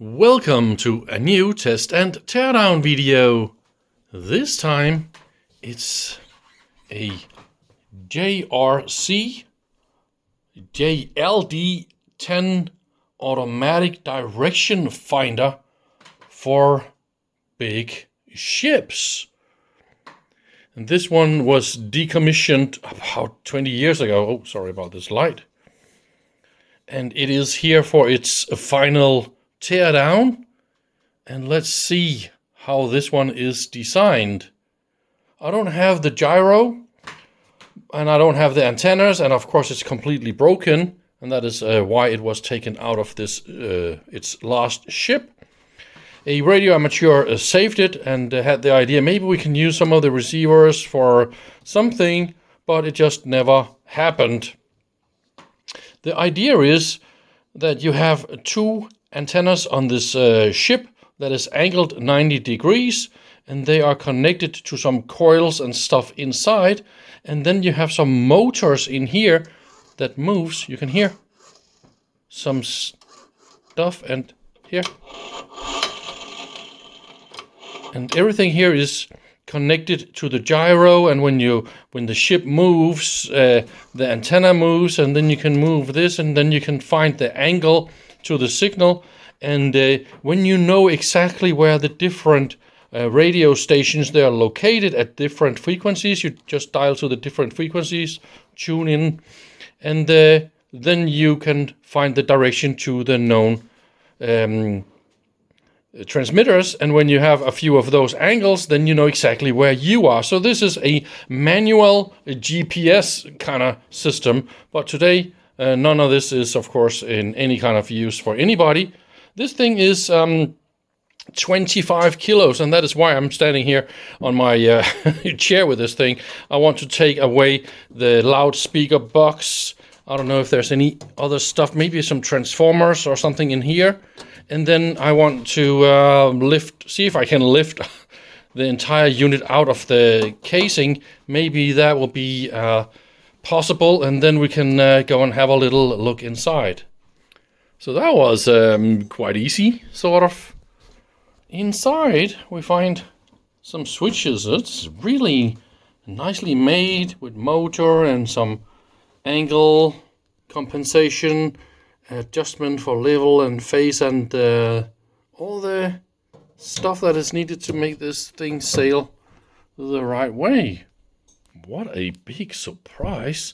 Welcome to a new test and teardown video. This time it's a JRC JLD-10 automatic direction finder for big ships. And this one was decommissioned about 20 years ago. Oh, sorry about this light. And it is here for its final teardown. And let's see how this one is designed. I don't have the gyro, and I don't have the antennas, and of course it's completely broken, and that is why it was taken out of this its last ship. A radio amateur saved it and had the idea maybe we can use some of the receivers for something, but it just never happened. The idea is that you have two antennas on this ship that is angled 90 degrees, and they are connected to some coils and stuff inside, and then you have some motors in here that moves. You can hear some stuff, and here, and everything here is connected to the gyro, and when the ship moves, the antenna moves, and then you can move this, and then you can find the angle to the signal. And when you know exactly where the different radio stations they are located at different frequencies, you just dial to the different frequencies, tune in, and then you can find the direction to the known transmitters. And when you have a few of those angles, then you know exactly where you are. So this is a manual GPS kind of system, but today none of this is, of course, in any kind of use for anybody. This thing is 25 kilos, and that is why I'm standing here on my chair with this thing. I want to take away the loudspeaker box. I don't know if there's any other stuff, maybe some transformers or something in here. And then I want to see if I can lift the entire unit out of the casing. Maybe that will be possible, and then we can go and have a little look inside. So that was quite easy, sort of. Inside we find some switches. It's really nicely made with motor and some angle compensation, adjustment for level and phase, and all the stuff that is needed to make this thing sail the right way. What a big surprise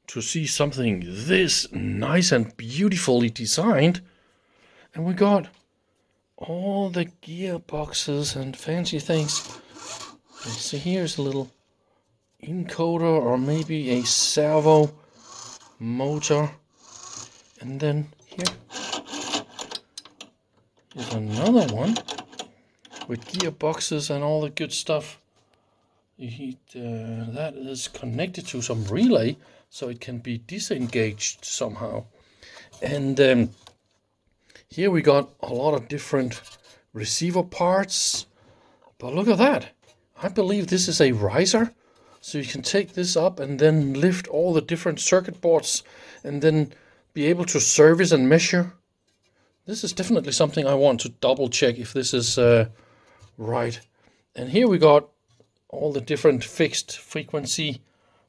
to see something this nice and beautifully designed. And we got all the gearboxes and fancy things. And so here's a little encoder or maybe a servo motor. And then here's another one with gearboxes and all the good stuff. That is connected to some relay, so it can be disengaged somehow. And here we got a lot of different receiver parts. But look at that. I believe this is a riser. So you can take this up and then lift all the different circuit boards and then be able to service and measure. This is definitely something I want to double check if this is right. And here we got all the different fixed frequency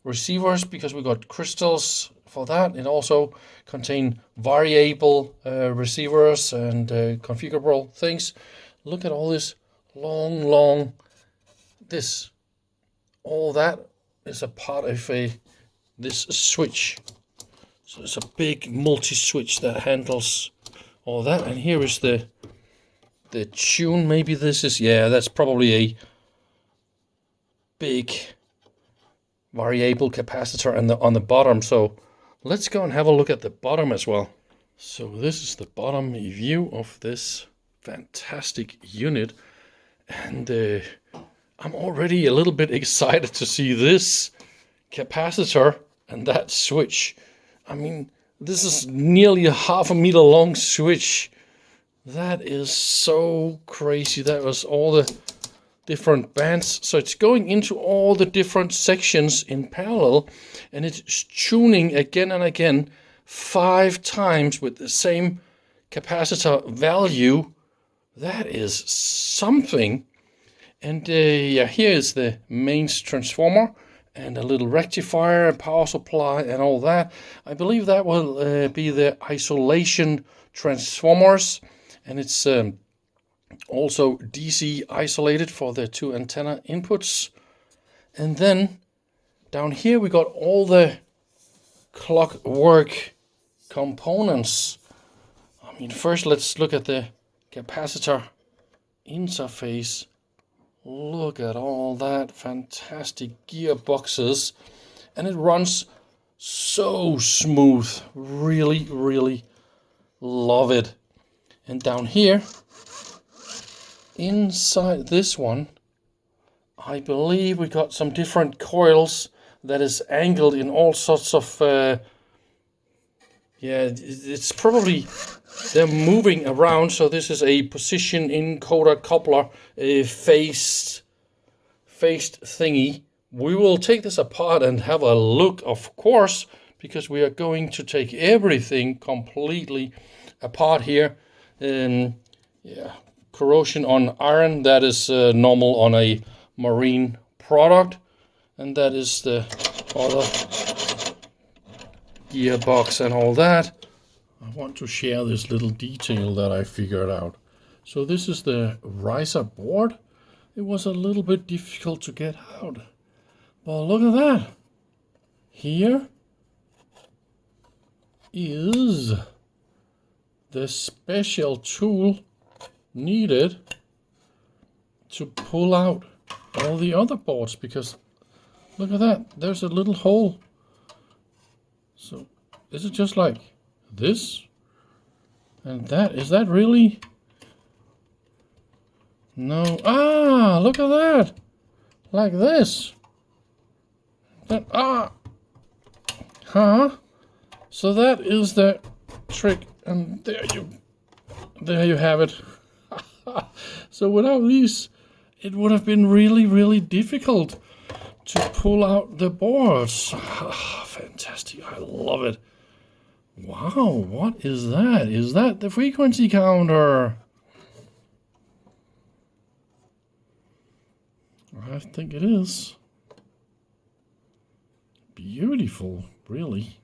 receivers, because we got crystals for that. It also contains variable receivers and configurable things. Look at all this long, all that is a part of this switch. So it's a big multi-switch that handles all that. And here is the tune. Maybe this is, yeah, that's probably a big variable capacitor on the bottom. So let's go and have a look at the bottom as well. So this is the bottom view of this fantastic unit, and I'm already a little bit excited to see this capacitor and that switch. I mean, this is nearly a ½ meter long switch. That is so crazy. That was all the different bands. So it's going into all the different sections in parallel, and it's tuning again and again 5 times with the same capacitor value That is something. And yeah, here is the mains transformer and a little rectifier, power supply and all that. I believe that will be the isolation transformers, and it's also DC isolated for the 2 antenna inputs. And then down here we got all the clockwork components. I mean, first let's look at the capacitor interface. Look at all that fantastic gearboxes, and it runs so smooth. Really, really love it. And down here, inside this one, I believe we got some different coils that is angled in all sorts of, yeah, it's probably, they're moving around. So this is a position encoder coupler, a phased thingy. We will take this apart and have a look, of course, because we are going to take everything completely apart here. Yeah, corrosion on iron, that is normal on a marine product, and that is the other gearbox and all that. I want to share this little detail that I figured out. So this is the riser board. It was a little bit difficult to get out, but look at that. Here is the special tool needed to pull out all the other boards, because look at that, there's a little hole. So is it just like this and that? Is that really? No. Ah, look at that, like this. That, so that is the trick, and there you have it. So without these, it would have been really, really difficult to pull out the boards. Fantastic, I love it. Wow, what is that? Is that the frequency counter? I think it is. Beautiful, really.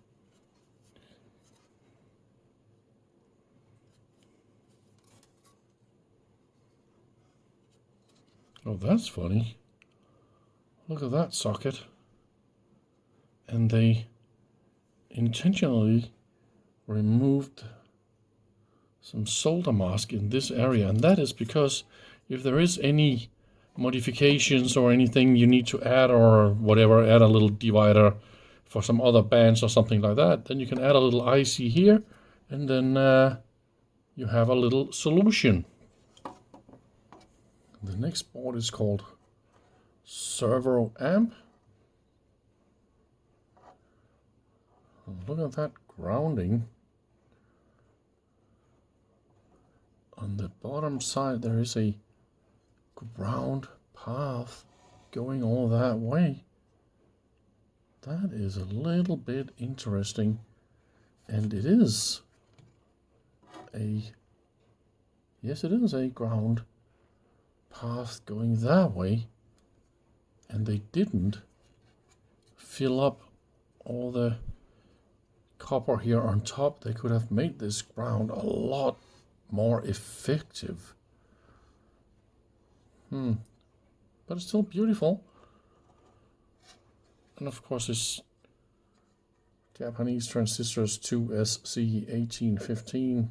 Oh, that's funny. Look at that socket. And they intentionally removed some solder mask in this area, and that is because if there is any modifications or anything you need to add or whatever, add a little divider for some other bands or something like that, then you can add a little IC here, and then you have a little solution. The next board is called servo amp. Look at that grounding. On the bottom side there is a ground path going all that way. That is a little bit interesting, and it is a, yes, it is a ground path going that way, and they didn't fill up all the copper here on top. They could have made this ground a lot more effective. But it's still beautiful. And of course it's Japanese transistors 2SC1815.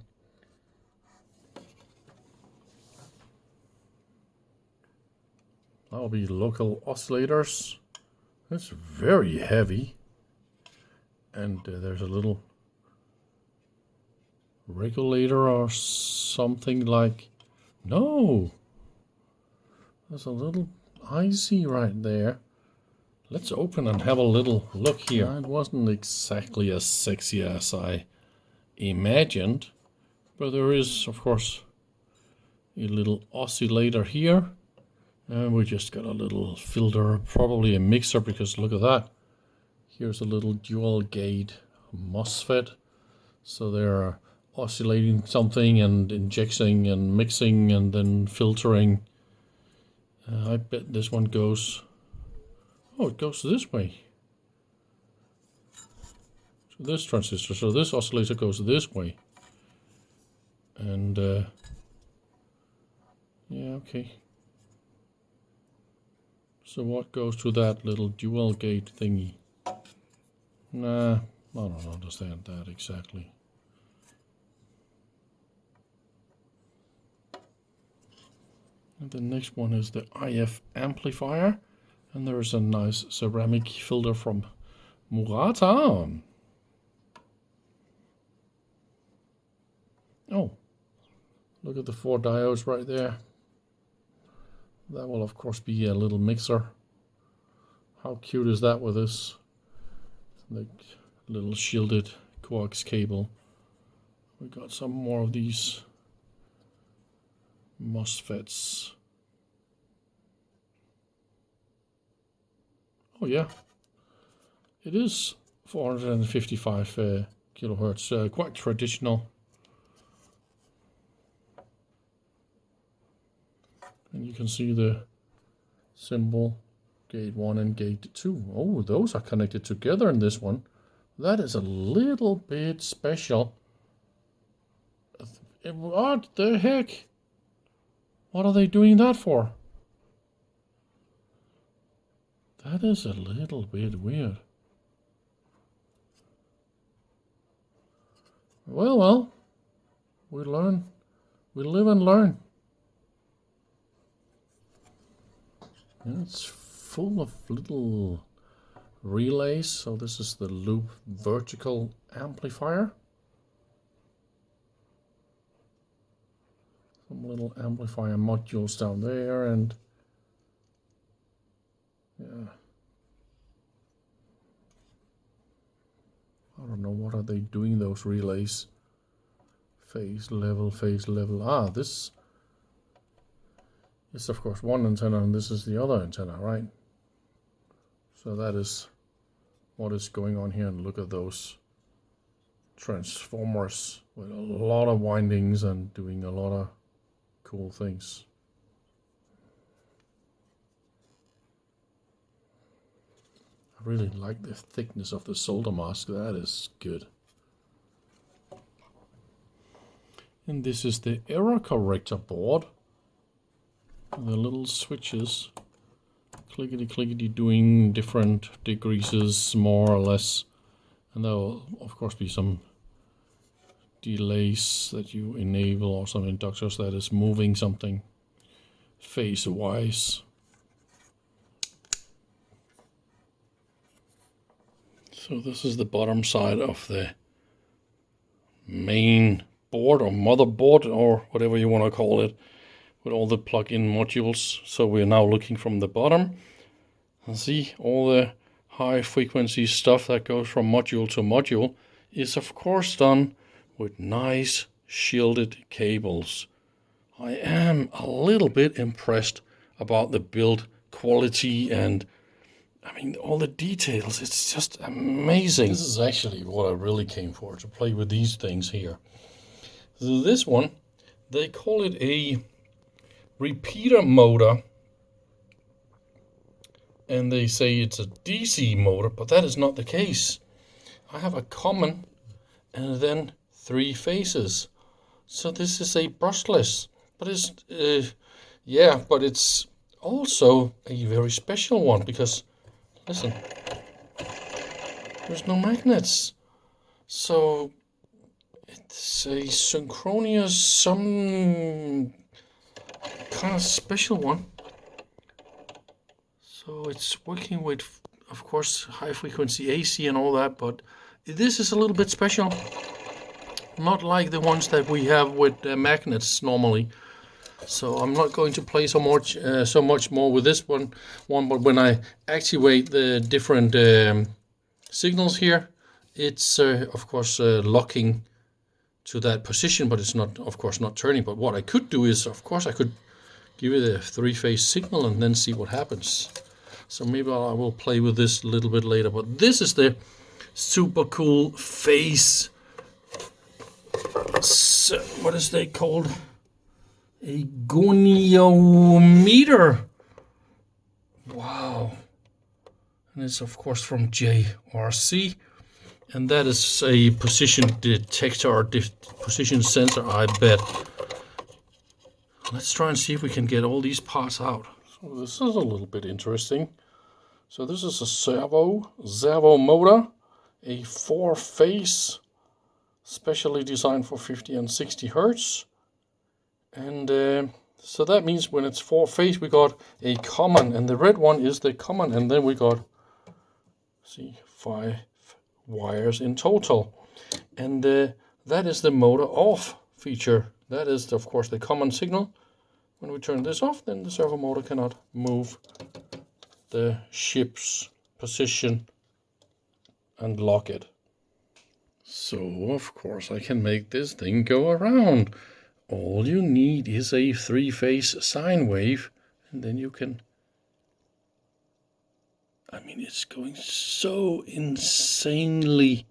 That'll be local oscillators. It's very heavy. And there's a little regulator or something like, no, there's a little IC right there. Let's open and have a little look here. It wasn't exactly as sexy as I imagined, but there is, of course, a little oscillator here. And we just got a little filter, probably a mixer, because look at that. Here's a little dual gate MOSFET. So there are oscillating something and injecting and mixing and then filtering. I bet this one goes, oh, it goes this way. So this transistor, so this oscillator goes this way. And yeah, okay. So what goes to that little dual gate thingy? Nah, I don't understand that exactly. And the next one is the IF amplifier. And there is a nice ceramic filter from Murata. Oh, look at the 4 diodes right there. That will of course be a little mixer. How cute is that with this like little shielded coax cable? We got some more of these MOSFETs. Oh yeah, it is 455 kilohertz, quite traditional. And you can see the symbol, gate 1 and gate 2. Oh, those are connected together in this one. That is a little bit special. What the heck? What are they doing that for? That is a little bit weird. Well, we learn. We live and learn. And it's full of little relays. So this is the loop vertical amplifier. Some little amplifier modules down there, and yeah, I don't know, what are they doing, those relays? Phase level, phase level. Ah, this is of course one antenna and this is the other antenna, right? So that is what is going on here. And look at those transformers with a lot of windings and doing a lot of cool things. I really like the thickness of the solder mask. That is good. And this is the error corrector board. The little switches, clickety clickety, doing different degreases more or less. And there will of course be some delays that you enable, or some inductors that is moving something phase wise. So this is the bottom side of the main board or motherboard or whatever you want to call it, with all the plug-in modules. So we're now looking from the bottom and see all the high frequency stuff that goes from module to module is of course done with nice shielded cables. I am a little bit impressed about the build quality, and I mean all the details. It's just amazing. This is actually what I really came for, to play with these things here. So this one, they call it a repeater motor, and they say it's a DC motor, but that is not the case. I have a common and then 3 phases. So this is a brushless, but it's yeah, but it's also a very special one because listen, there's no magnets. So it's a synchronous, some kind of special one. So it's working with, of course, high frequency AC and all that, but this is a little bit special. Not like the ones that we have with magnets normally. So I'm not going to play so much more with this one. But when I activate the different signals here, it's of course locking to that position, but it's not, of course, not turning. But what I could do is, of course, I could give it a 3-phase signal and then see what happens. So maybe I will play with this a little bit later. But this is the super cool phase what is they called? A Goniometer. Wow. And it's of course from JRC. And that is a position detector or position sensor, I bet. Let's try and see if we can get all these parts out. So this is a little bit interesting. So this is a servo motor, a 4-phase, specially designed for 50 and 60 hertz. And so that means when it's 4-phase, we got a common, and the red one is the common, and then we got, see, 5 wires in total. And that is the motor off feature. That is, of course, the common signal. When we turn this off, then the servo motor cannot move the ship's position and lock it. So, of course, I can make this thing go around. All you need is a 3-phase sine wave, and then you can... I mean, it's going so insanely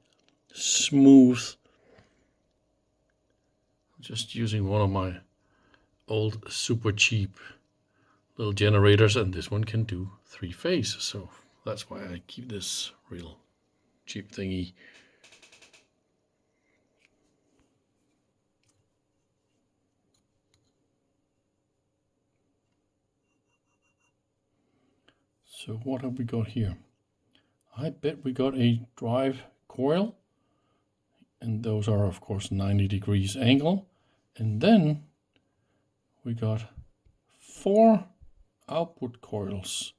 smooth. Just using one of my old super cheap little generators, and this one can do 3-phase, so that's why I keep this real cheap thingy. So what have we got here? I bet we got a drive coil, and those are of course 90 degrees angle, and then we got 4 output coils,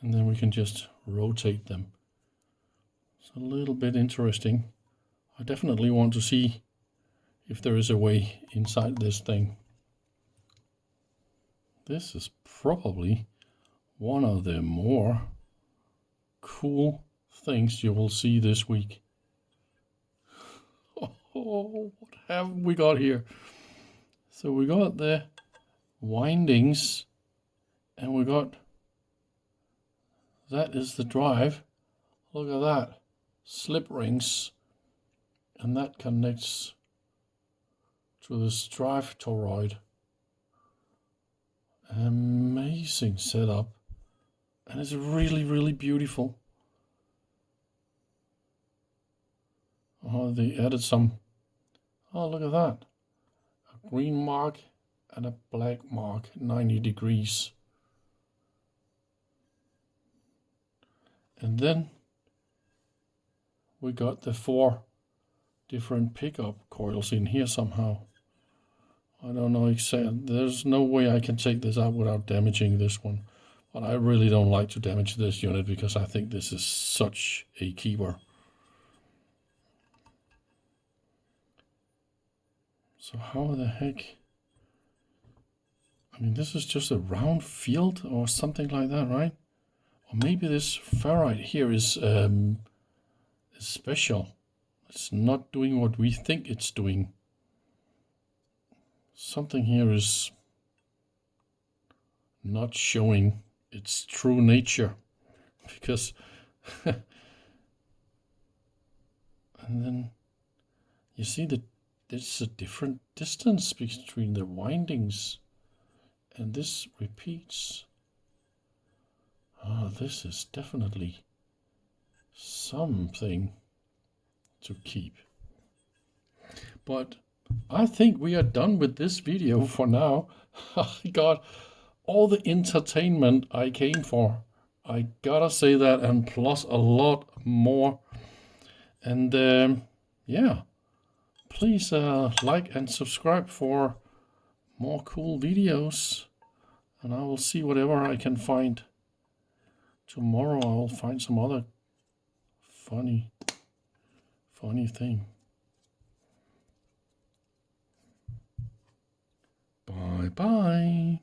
and then we can just rotate them. It's a little bit interesting. I definitely want to see if there is a way inside this thing. This is probably one of the more cool things you will see this week. Oh, what have we got here? So we got the windings, and we got, that is the drive. Look at that, slip rings, and that connects to this drive toroid. Amazing setup, and it's really, really beautiful. Oh, they added some, oh, look at that, a green mark and a black mark, 90 degrees. And then we got the 4 different pickup coils in here somehow. I don't know exactly, there's no way I can take this out without damaging this one. But I really don't like to damage this unit because I think this is such a keeper. So how the heck? I mean, this is just a round field or something like that, right? Or maybe this ferrite here is special. It's not doing what we think it's doing. Something here is not showing its true nature, because and then you see that there's a different distance between the windings, and this repeats. Ah, this is definitely something to keep. But I think we are done with this video for now. I got all the entertainment I came for. I gotta say that, and plus a lot more. And yeah, please like and subscribe for more cool videos. And I will see whatever I can find. Tomorrow I will find some other funny thing. Bye bye.